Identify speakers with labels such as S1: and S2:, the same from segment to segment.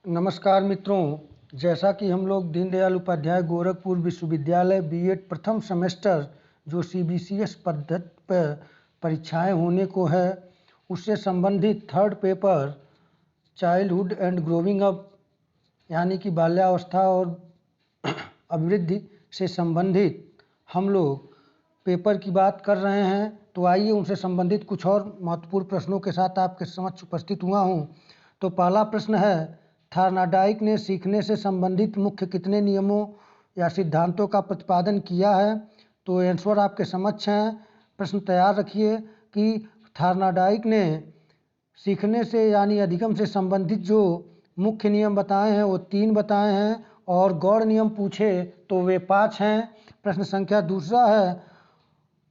S1: नमस्कार मित्रों, जैसा कि हम लोग दीनदयाल उपाध्याय गोरखपुर विश्वविद्यालय बीएड प्रथम सेमेस्टर जो सीबीसीएस पद्धति पर परीक्षाएं होने को है, उससे संबंधित third paper childhood and growing up यानी कि बाल्यावस्था और अभिवृद्धि से संबंधित हम लोग पेपर की बात कर रहे हैं। तो आइए उनसे संबंधित कुछ और महत्वपूर्ण प्रश्नों के साथ आपके समक्ष उपस्थित हुआ हूं। तो पहला प्रश्न है, थार्नाडाइक ने सीखने से संबंधित मुख्य कितने नियमों या सिद्धांतों का प्रतिपादन किया है? तो आंसर आपके समक्ष हैं। प्रश्न तैयार रखिए कि थार्नाडाइक ने सीखने से यानी अधिगम से संबंधित जो मुख्य नियम बताए हैं वो 3 बताए हैं और गौड़ नियम पूछे तो वे 5 हैं। प्रश्न संख्या दूसरा है,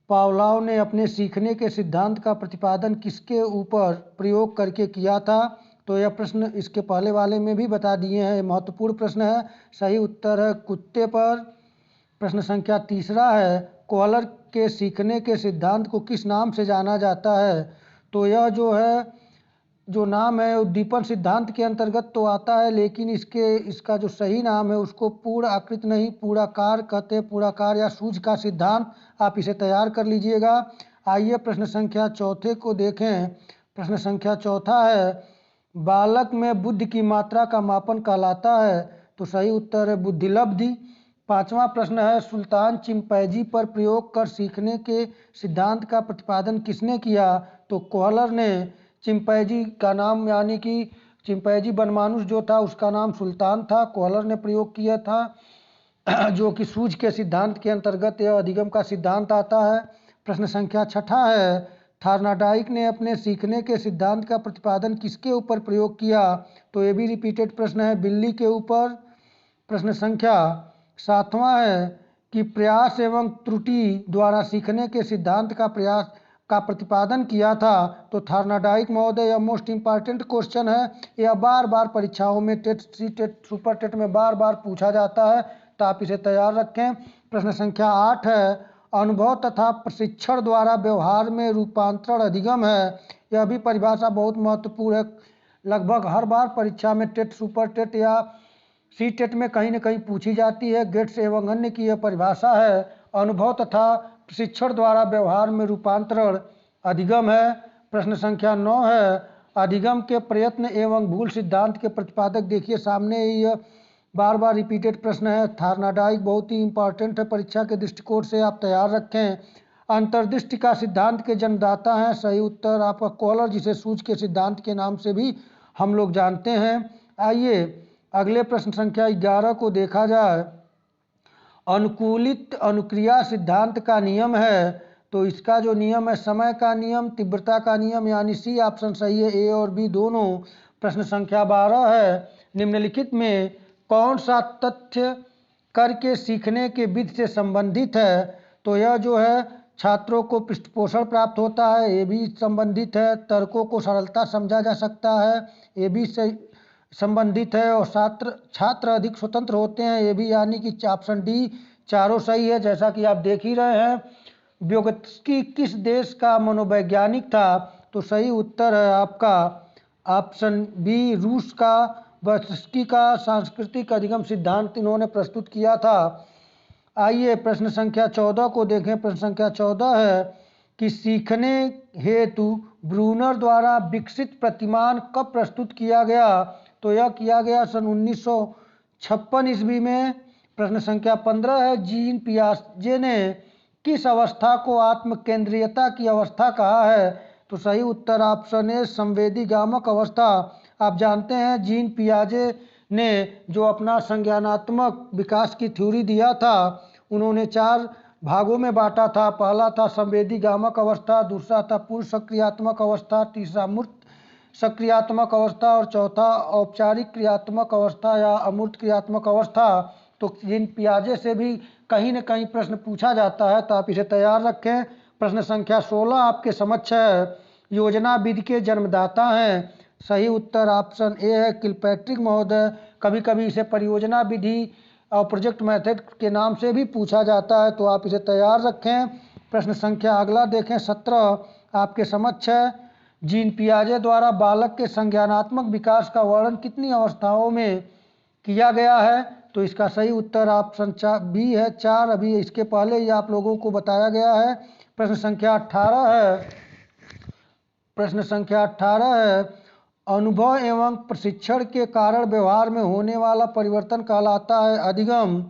S1: पावलोव ने अपने सीखने के सिद्धांत का प्रतिपादन किसके ऊपर प्रयोग करके किया था? तो यह प्रश्न इसके पहले वाले में भी बता दिए हैं, महत्वपूर्ण प्रश्न है। सही उत्तर है कुत्ते पर। प्रश्न संख्या तीसरा है, कोहलर के सीखने के सिद्धांत को किस नाम से जाना जाता है? तो यह जो नाम है उद्दीपन सिद्धांत के अंतर्गत तो आता है, लेकिन इसका जो सही नाम है उसको पूर्ण आकृत नहीं पूर्णाकार कहते हैं। पूर्णाकार या सूझ का सिद्धांत, आप इसे तैयार कर लीजिएगा। आइए प्रश्न संख्या चौथे को देखें। प्रश्न संख्या चौथा है, बालक में बुद्धि की मात्रा का मापन कहलाता है? तो सही उत्तर है बुद्धिलब्धि। पांचवा प्रश्न है, सुल्तान चिंपैंजी पर प्रयोग कर सीखने के सिद्धांत का प्रतिपादन किसने किया? तो कोहलर ने। चिंपैंजी का नाम यानी कि चिंपैंजी वनमानुष जो था उसका नाम सुल्तान था, कोहलर ने प्रयोग किया था जो कि सूझ के सिद्धांत के अंतर्गत यह अधिगम का सिद्धांत आता है। प्रश्न संख्या छठा है, थार्नाडाइक ने अपने सीखने के सिद्धांत का प्रतिपादन किसके ऊपर प्रयोग किया? तो ये भी रिपीटेड प्रश्न है, बिल्ली के ऊपर। प्रश्न संख्या सातवां है कि प्रयास एवं त्रुटि द्वारा सीखने के सिद्धांत का प्रतिपादन किया था? तो थार्नाडाइक महोदय, यह मोस्ट इम्पॉर्टेंट क्वेश्चन है। यह बार बार परीक्षाओं में TET, C TET, super TET में बार बार पूछा जाता है, तो आप इसे तैयार रखें। प्रश्न संख्या 8 है, अनुभव तथा प्रशिक्षण द्वारा व्यवहार में रूपांतरण अधिगम है। यह भी परिभाषा बहुत महत्वपूर्ण है, लगभग हर बार परीक्षा में टेट, सुपर टेट या सी टेट में कहीं न कहीं पूछी जाती है। गेट्स एवं अन्य की यह परिभाषा है, अनुभव तथा प्रशिक्षण द्वारा व्यवहार में रूपांतरण अधिगम है। प्रश्न संख्या 9 है, अधिगम के प्रयत्न एवं भूल सिद्धांत के प्रतिपादक देखिए सामने ही यह बार बार रिपीटेड प्रश्न है। थार्नाडाइक बहुत ही इंपॉर्टेंट है परीक्षा के दृष्टिकोण से, आप तैयार रखें। अंतर्दृष्टि का सिद्धांत के जन्मदाता हैं? सही उत्तर आपका कोहलर, जिसे सूझ के सिद्धांत के नाम से भी हम लोग जानते हैं। आइए अगले प्रश्न संख्या 11 को देखा जाए। अनुकूलित अनुक्रिया सिद्धांत का नियम है? तो इसका जो नियम है समय का नियम, तीव्रता का नियम, यानी सी ऑप्शन सही है, ए और बी दोनों। प्रश्न संख्या 12 है, निम्नलिखित में कौन सा तथ्य करके सीखने के विधि से संबंधित है? तो यह जो है छात्रों को पृष्ठपोषण प्राप्त होता है, ये भी संबंधित है। तर्कों को सरलता समझा जा सकता है, ये भी संबंधित है। और छात्र अधिक स्वतंत्र होते हैं, ये भी, यानी कि ऑप्शन डी चारों सही है। जैसा कि आप देख ही रहे हैं, व्योगत्स्की किस देश का मनोवैज्ञानिक था? तो सही उत्तर है आपका ऑप्शन बी रूस का। व्योगत्स्की का सांस्कृतिक अधिगम सिद्धांत इन्होंने प्रस्तुत किया था। आइए प्रश्न संख्या 14 को देखें। प्रश्न संख्या 14 है कि सीखने हेतु ब्रूनर द्वारा विकसित प्रतिमान कब प्रस्तुत किया गया? तो यह किया गया सन 1956 ईस्वी में। प्रश्न संख्या 15 है, जीन पियाजे ने किस अवस्था को आत्म केंद्रीयता की अवस्था कहा है? तो सही उत्तर ऑप्शन ए संवेदीगामक अवस्था। आप जानते हैं जीन पियाजे ने जो अपना संज्ञानात्मक विकास की थ्योरी दिया था, उन्होंने 4 भागों में बांटा था। पहला था संवेदीगामक अवस्था, दूसरा था पूर्व सक्रियात्मक अवस्था, तीसरा मूर्त सक्रियात्मक अवस्था और चौथा औपचारिक क्रियात्मक अवस्था या अमूर्त क्रियात्मक अवस्था। तो जीन पियाजे से भी कहीं न कहीं प्रश्न पूछा जाता है, तो आप इसे तैयार रखें। प्रश्न संख्या 16 आपके समक्ष है, योजना विधि के जन्मदाता हैं? सही उत्तर ऑप्शन ए है किलपैट्रिक महोदय। कभी कभी इसे परियोजना विधि और प्रोजेक्ट मेथड के नाम से भी पूछा जाता है, तो आप इसे तैयार रखें। प्रश्न संख्या अगला देखें 17 आपके समक्ष है, जीन पियाजे द्वारा बालक के संज्ञानात्मक विकास का वर्णन कितनी अवस्थाओं में किया गया है? तो इसका सही उत्तर ऑप्शन बी है 4। अभी इसके पहले ही आप लोगों को बताया गया है। प्रश्न संख्या 18 है। प्रश्न संख्या 18 है, अनुभव एवं प्रशिक्षण के कारण व्यवहार में होने वाला परिवर्तन कहलाता है अधिगम।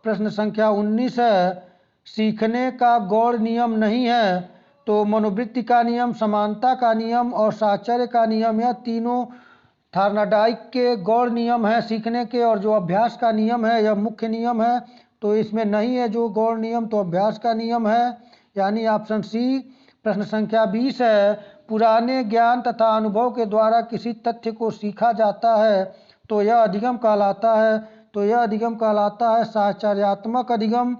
S1: प्रश्न संख्या 19 है, सीखने का गौण नियम नहीं है। तो मनोवृत्ति का नियम, समानता का नियम और साहचर्य का नियम, यह तीनों थॉर्नडाइक के गौण नियम है सीखने के, और जो अभ्यास का नियम है यह मुख्य नियम है। तो इसमें नहीं है जो गौण नियम, तो अभ्यास का नियम है, यानी ऑप्शन सी। प्रश्न संख्या 20 है, पुराने ज्ञान तथा अनुभव के द्वारा किसी तथ्य को सीखा जाता है तो यह अधिगम कहलाता है। तो यह अधिगम कहलाता है साहचर्यात्मक अधिगम।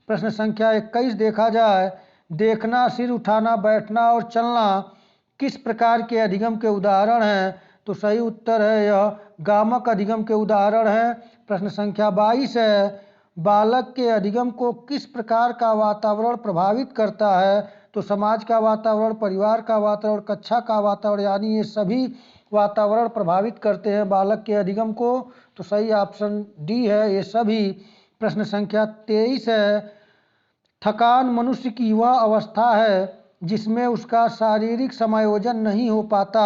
S1: प्रश्न संख्या 21 देखा जाए, देखना, सिर उठाना, बैठना और चलना किस प्रकार के अधिगम के उदाहरण हैं? तो सही उत्तर है यह गामक अधिगम के उदाहरण है। प्रश्न संख्या 22 है, बालक के अधिगम को किस प्रकार का वातावरण प्रभावित करता है? तो समाज का वातावरण, परिवार का वातावरण, कक्षा का वातावरण, यानी ये सभी वातावरण प्रभावित करते हैं बालक के अधिगम को। तो सही ऑप्शन डी है, ये सभी। प्रश्न संख्या 23 है, थकान मनुष्य की वह अवस्था है जिसमें उसका शारीरिक समायोजन नहीं हो पाता।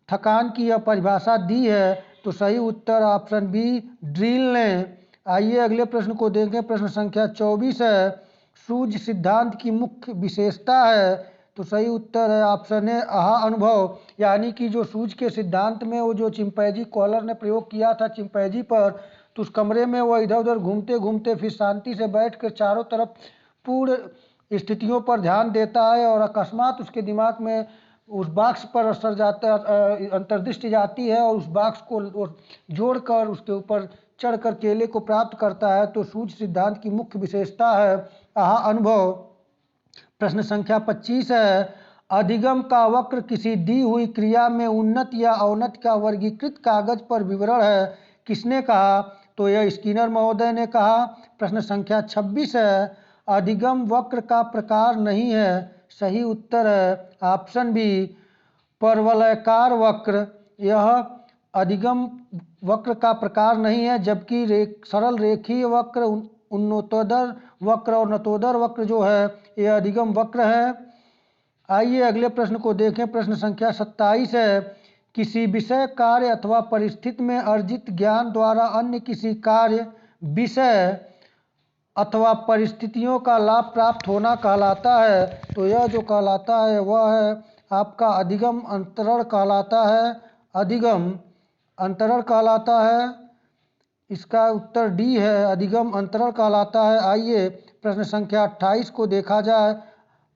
S1: थकान की यह परिभाषा दी है। तो सही उत्तर ऑप्शन बी, ड्रिल ने। आइए अगले प्रश्न को देखें। प्रश्न संख्या 24 है, सूझ सिद्धांत की मुख्य विशेषता है। तो सही उत्तर है ऑप्शन ए, आहा अनुभव, यानी कि जो सूझ के सिद्धांत में वो जो चिंपैंजी कॉलर ने प्रयोग किया था चिंपैंजी पर, तो उस कमरे में वो इधर उधर घूमते घूमते फिर शांति से बैठ कर चारों तरफ पूर्ण स्थितियों पर ध्यान देता है और अकस्मात उसके दिमाग में उस बॉक्स पर असर जाता, अंतर्दृष्टि जाती है और उस बॉक्स को जोड़कर उसके ऊपर चढ़कर केले को प्राप्त करता है। तो सूझ सिद्धांत की मुख्य विशेषता है आहा अनुभव। प्रश्न संख्या 25 है, अधिगम का वक्र किसी दी हुई क्रिया में उन्नत या अवनत का वर्गीकृत कागज पर विवरण है, किसने कहा? तो यह स्किनर महोदय ने कहा। प्रश्न संख्या 26 है, अधिगम वक्र का प्रकार नहीं है। सही उत्तर है ऑप्शन बी, परवलयाकार वक्र। यह अधिगम वक्र का प्रकार नहीं है, जबकि सरल रेखीय वक्र, उन्नतोदर वक्र और नतोदर वक्र जो है यह अधिगम वक्र है। आइए अगले प्रश्न को देखें। प्रश्न संख्या 27 है, किसी विषय, कार्य अथवा परिस्थिति में अर्जित ज्ञान द्वारा अन्य किसी कार्य, विषय अथवा परिस्थितियों का लाभ प्राप्त होना कहलाता है। तो यह जो कहलाता है वह है आपका अधिगम अंतरण कहलाता है। अधिगम अंतरण कहलाता है, इसका उत्तर डी है, अधिगम अंतरण कहलाता है। आइए प्रश्न संख्या 28 को देखा जाए।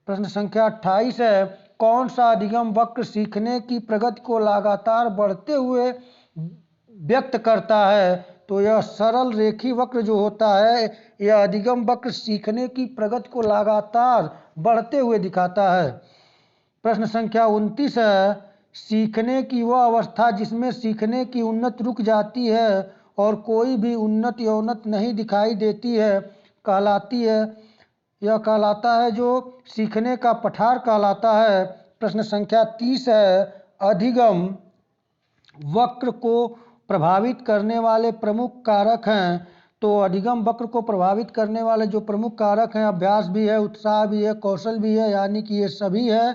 S1: प्रश्न संख्या 28 है, कौन सा अधिगम वक्र सीखने की प्रगति को लगातार बढ़ते हुए व्यक्त करता है? तो यह सरल रेखी वक्र जो होता है यह अधिगम वक्र सीखने की प्रगति को लगातार बढ़ते हुए दिखाता है। प्रश्न संख्या 29 है, सीखने की वह अवस्था जिसमें सीखने की उन्नति रुक जाती है और कोई भी उन्नति अवनति नहीं दिखाई देती है कहलाती है, यह कहलाता है जो सीखने का पठार कहलाता है। प्रश्न संख्या 30 है, अधिगम वक्र को प्रभावित करने वाले प्रमुख कारक हैं। तो अधिगम वक्र को प्रभावित करने वाले जो प्रमुख कारक हैं, अभ्यास भी है, उत्साह भी है, कौशल भी है, यानी कि ये सभी है।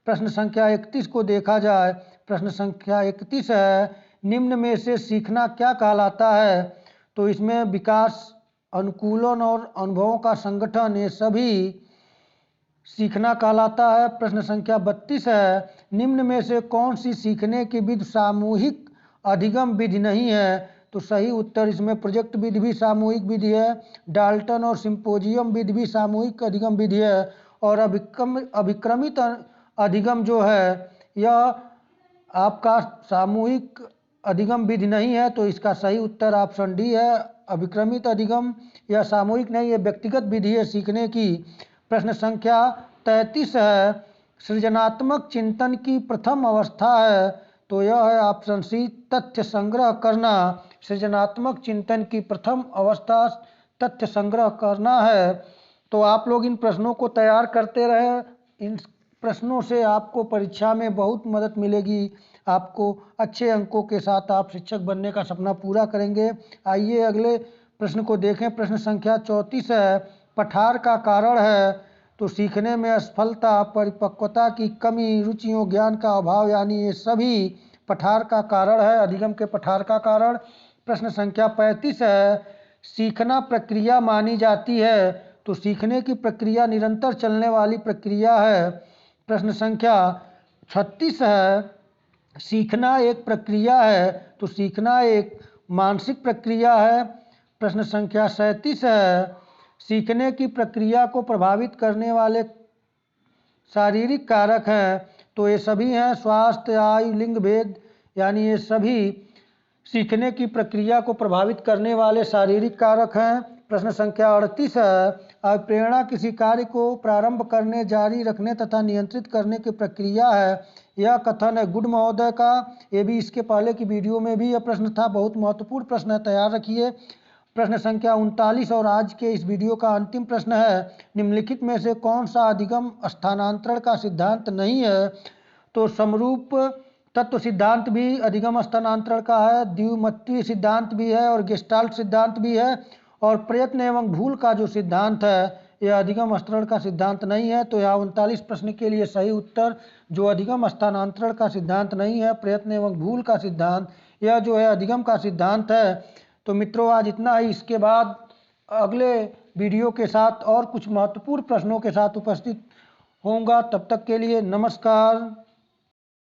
S1: प्रश्न संख्या 31 को देखा जाए। प्रश्न संख्या 31 है, निम्न में से सीखना क्या कहलाता है? तो इसमें विकास, अनुकूलन और अनुभवों का संगठन, ये सभी सीखना कहलाता है। प्रश्न संख्या 32 है, निम्न में से कौन सी सीखने की विधि सामूहिक अधिगम विधि नहीं है? तो सही उत्तर इसमें प्रोजेक्ट विधि भी सामूहिक विधि है, डाल्टन और सिंपोजियम विधि भी सामूहिक अधिगम विधि है, और अभिक्रमित अधिगम जो है यह आपका सामूहिक अधिगम विधि नहीं है। तो इसका सही उत्तर ऑप्शन डी है, अभिक्रमित अधिगम। यह सामूहिक नहीं, यह व्यक्तिगत विधि है सीखने की। प्रश्न संख्या 33 है, सृजनात्मक चिंतन की प्रथम अवस्था है। तो यह है ऑप्शन सी, तथ्य संग्रह करना। सृजनात्मक चिंतन की प्रथम अवस्था तथ्य संग्रह करना है। तो आप लोग इन प्रश्नों को तैयार करते रहे, इन प्रश्नों से आपको परीक्षा में बहुत मदद मिलेगी। आपको अच्छे अंकों के साथ आप शिक्षक बनने का सपना पूरा करेंगे। आइए अगले प्रश्न को देखें। प्रश्न संख्या 34 है। पठार का कारण है तो सीखने में असफलता, परिपक्वता की कमी, रुचियों, ज्ञान का अभाव, यानी ये सभी पठार का कारण है, अधिगम के पठार का कारण। प्रश्न संख्या 35 है। सीखना प्रक्रिया मानी जाती है तो सीखने की प्रक्रिया निरंतर चलने वाली प्रक्रिया है। प्रश्न संख्या 36 है। सीखना एक प्रक्रिया है तो सीखना एक मानसिक प्रक्रिया है। प्रश्न संख्या 37 है। सीखने की प्रक्रिया को प्रभावित करने वाले शारीरिक कारक हैं तो ये सभी हैं स्वास्थ्य, आयु, लिंग भेद, यानी ये सभी सीखने की प्रक्रिया को प्रभावित करने वाले शारीरिक कारक हैं। प्रश्न संख्या 38 है। अभिप्रेरणा किसी कार्य को प्रारंभ करने, जारी रखने तथा नियंत्रित करने की प्रक्रिया है। यह कथन है गुड महोदय का। ये भी इसके पहले की वीडियो में भी यह प्रश्न था, बहुत महत्वपूर्ण प्रश्न है, तैयार रखिए। प्रश्न संख्या 39 और आज के इस वीडियो का अंतिम प्रश्न है। निम्नलिखित में से कौन सा अधिगम स्थानांतरण का सिद्धांत नहीं है? तो समरूप तत्व सिद्धांत भी अधिगम स्थानांतरण का है, द्विमात्रीय सिद्धांत भी है और गेस्टाल्ट सिद्धांत भी है, और प्रयत्न एवं भूल का जो सिद्धांत है यह अधिगम स्थानांतरण का सिद्धांत नहीं है। तो यहाँ 39 प्रश्न के लिए सही उत्तर जो अधिगम स्थानांतरण का सिद्धांत नहीं है, प्रयत्न एवं भूल का सिद्धांत, यह जो है अधिगम का सिद्धांत है। तो मित्रों आज इतना ही। इसके बाद अगले वीडियो के साथ और कुछ महत्वपूर्ण प्रश्नों के साथ उपस्थित होऊंगा। तब तक के लिए नमस्कार।